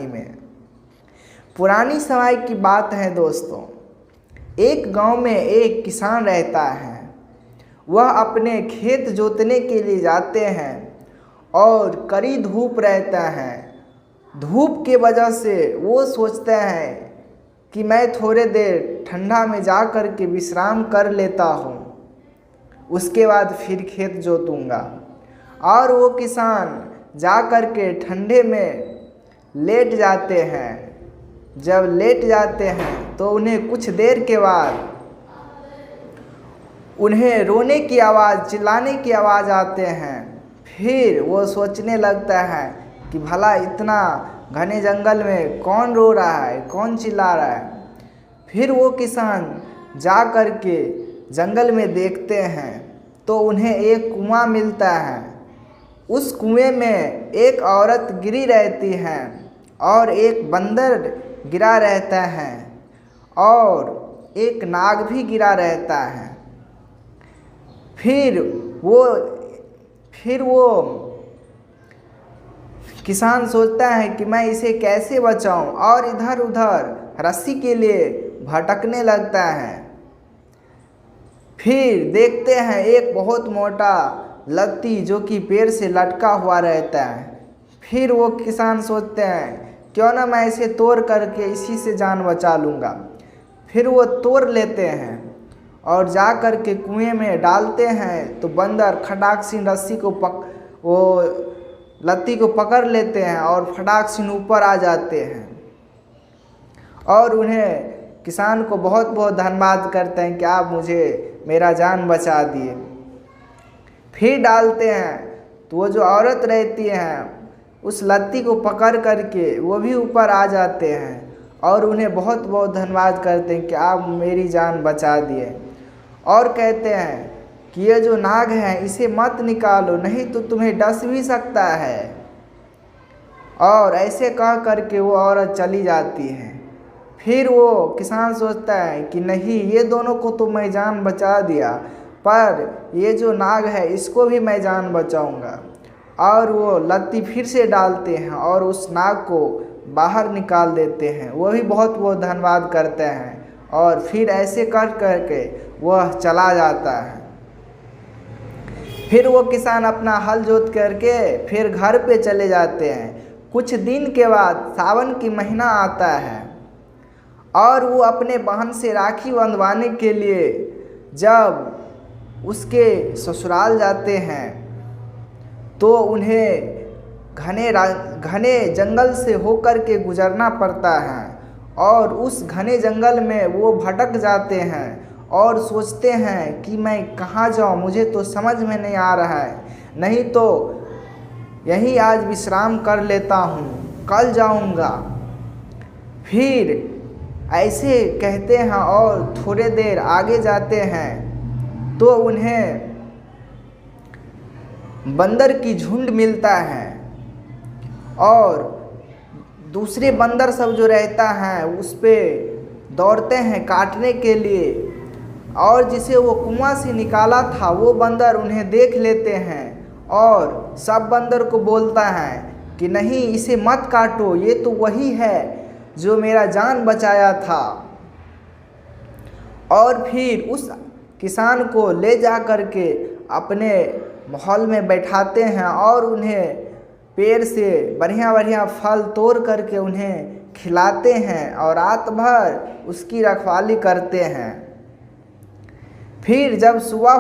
में पुरानी समय की बात है दोस्तों। एक गांव में एक किसान रहता है। वह अपने खेत जोतने के लिए जाते हैं और कड़ी धूप रहता है। धूप के वजह से वो सोचते हैं कि मैं थोड़े देर ठंडा में जा कर के विश्राम कर लेता हूँ, उसके बाद फिर खेत जोतूँगा। और वो किसान जा कर के ठंडे में लेट जाते हैं। जब लेट जाते हैं तो उन्हें कुछ देर के बाद उन्हें रोने की आवाज़, चिल्लाने की आवाज़ आते हैं। फिर वो सोचने लगता है कि भला इतना घने जंगल में कौन रो रहा है, कौन चिल्ला रहा है। फिर वो किसान जा कर के जंगल में देखते हैं तो उन्हें एक कुआं मिलता है। उस कुएं में एक औरत गिरी रहती है और एक बंदर गिरा रहता है और एक नाग भी गिरा रहता है। फिर वो किसान सोचता है कि मैं इसे कैसे बचाऊं, और इधर उधर रस्सी के लिए भटकने लगता है। फिर देखते हैं एक बहुत मोटा लत्ती जो कि पेड़ से लटका हुआ रहता है। फिर वो किसान सोचते हैं क्यों ना मैं इसे तोड़ करके इसी से जान बचा लूँगा। फिर वो तोड़ लेते हैं और जा कर के कुएं में डालते हैं तो बंदर खटाक से रस्सी को वो लत्ती को पकड़ लेते हैं और फटाक से ऊपर आ जाते हैं और उन्हें किसान को बहुत बहुत धन्यवाद करते हैं कि आप मुझे मेरा जान बचा दिए। फिर डालते हैं तो वो जो औरत रहती है उस लत्ती को पकड़ करके वो भी ऊपर आ जाते हैं और उन्हें बहुत बहुत धन्यवाद करते हैं कि आप मेरी जान बचा दिए। और कहते हैं कि ये जो नाग है इसे मत निकालो, नहीं तो तुम्हें डस भी सकता है। और ऐसे कह करके वो औरत चली जाती है। फिर वो किसान सोचता है कि नहीं, ये दोनों को तो मैं जान बचा दिया, पर ये जो नाग है इसको भी मैं जान बचाऊंगा। और वो लत्ती फिर से डालते हैं और उस नाग को बाहर निकाल देते हैं। वो भी बहुत बहुत धन्यवाद करते हैं और फिर ऐसे कर करके वह चला जाता है। फिर वो किसान अपना हल जोत करके फिर घर पे चले जाते हैं। कुछ दिन के बाद सावन की महीना आता है और वो अपने बहन से राखी बंधवाने के लिए जब उसके ससुराल जाते हैं तो उन्हें घने जंगल से होकर के गुजरना पड़ता है। और उस घने जंगल में वो भटक जाते हैं और सोचते हैं कि मैं कहाँ जाऊँ, मुझे तो समझ में नहीं आ रहा है। नहीं तो यहीं आज विश्राम कर लेता हूँ, कल जाऊँगा। फिर ऐसे कहते हैं और थोड़े देर आगे जाते हैं तो उन्हें बंदर की झुंड मिलता है और दूसरे बंदर सब जो रहता है उस पे दौड़ते हैं काटने के लिए। और जिसे वो कुआं से निकाला था वो बंदर उन्हें देख लेते हैं और सब बंदर को बोलता है कि नहीं, इसे मत काटो, ये तो वही है जो मेरा जान बचाया था। और फिर उस किसान को ले जा कर के अपने महल में बैठाते हैं और उन्हें पेड़ से बढ़िया बढ़िया फल तोड़ करके उन्हें खिलाते हैं और रात भर उसकी रखवाली करते हैं। फिर जब सुबह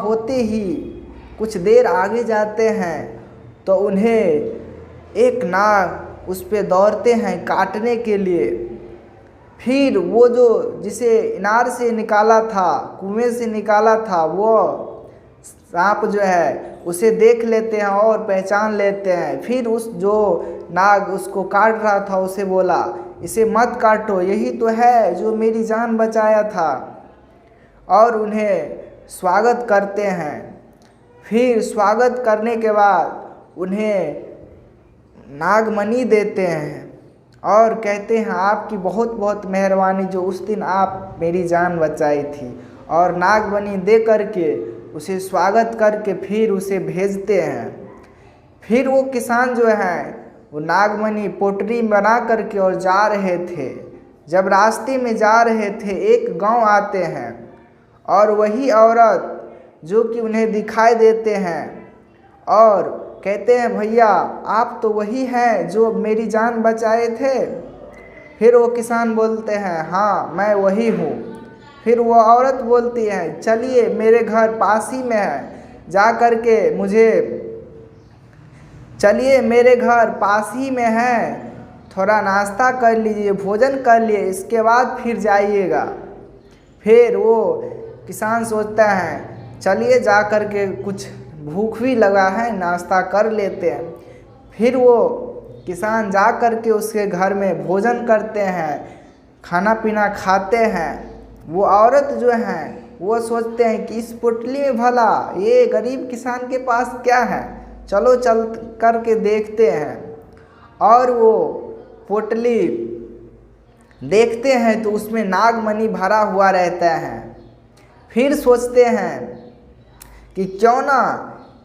होते ही कुछ देर आगे जाते हैं तो उन्हें एक नाग उस पे दौड़ते हैं काटने के लिए। फिर वो जो जिसे इनार से निकाला था, कुएं से निकाला था, वो सांप जो है उसे देख लेते हैं और पहचान लेते हैं। फिर उस जो नाग उसको काट रहा था उसे बोला, इसे मत काटो, यही तो है जो मेरी जान बचाया था। और उन्हें स्वागत करते हैं। फिर स्वागत करने के बाद उन्हें नागमणि देते हैं और कहते हैं आपकी बहुत बहुत मेहरबानी जो उस दिन आप मेरी जान बचाई थी। और नागमणि दे करके उसे स्वागत करके फिर उसे भेजते हैं। फिर वो किसान जो है वो नागमणि पोटली बना करके और जा रहे थे। जब रास्ते में जा रहे थे एक गांव आते हैं और वही औरत जो कि उन्हें दिखाई देते हैं और कहते हैं भैया आप तो वही हैं जो मेरी जान बचाए थे। फिर वो किसान बोलते हैं हाँ मैं वही हूँ। फिर वो औरत बोलती है चलिए मेरे घर पास ही में है, जा कर के चलिए मेरे घर पास ही में है, थोड़ा नाश्ता कर लीजिए, भोजन कर लिए, इसके बाद फिर जाइएगा। फिर वो किसान सोचता है चलिए जा कर के, कुछ भूख भी लगा है, नाश्ता कर लेते हैं। फिर वो किसान जा कर के उसके घर में भोजन करते हैं, खाना पीना खाते हैं। वो औरत जो हैं वो सोचते हैं कि इस पोटली में भला ये गरीब किसान के पास क्या है, चलो चल कर के देखते हैं। और वो पोटली देखते हैं तो उसमें नागमणि भरा हुआ रहता है। फिर सोचते हैं कि क्यों ना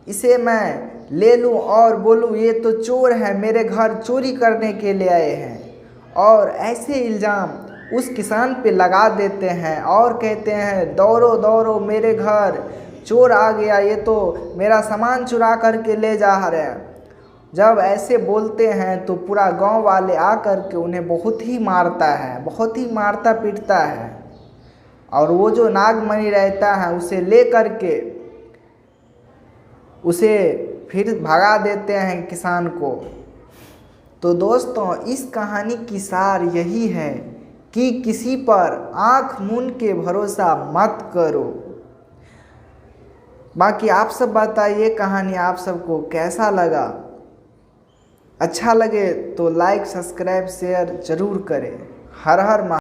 इसे मैं ले लूं और बोलूं ये तो चोर है, मेरे घर चोरी करने के लिए आए हैं। और ऐसे इल्ज़ाम उस किसान पे लगा देते हैं और कहते हैं दौड़ो दौड़ो मेरे घर चोर आ गया, ये तो मेरा सामान चुरा करके ले जा रहे हैं। जब ऐसे बोलते हैं तो पूरा गांव वाले आ कर के उन्हें बहुत ही मारता है, बहुत ही मारता पीटता है। और वो जो नागमणि रहता है उसे ले कर के उसे फिर भगा देते हैं किसान को। तो दोस्तों इस कहानी की सार यही है कि किसी पर आँख मूंद के भरोसा मत करो। बाकी आप सब बताइए कहानी आप सबको कैसा लगा। अच्छा लगे तो लाइक सब्सक्राइब शेयर ज़रूर करें। हर हर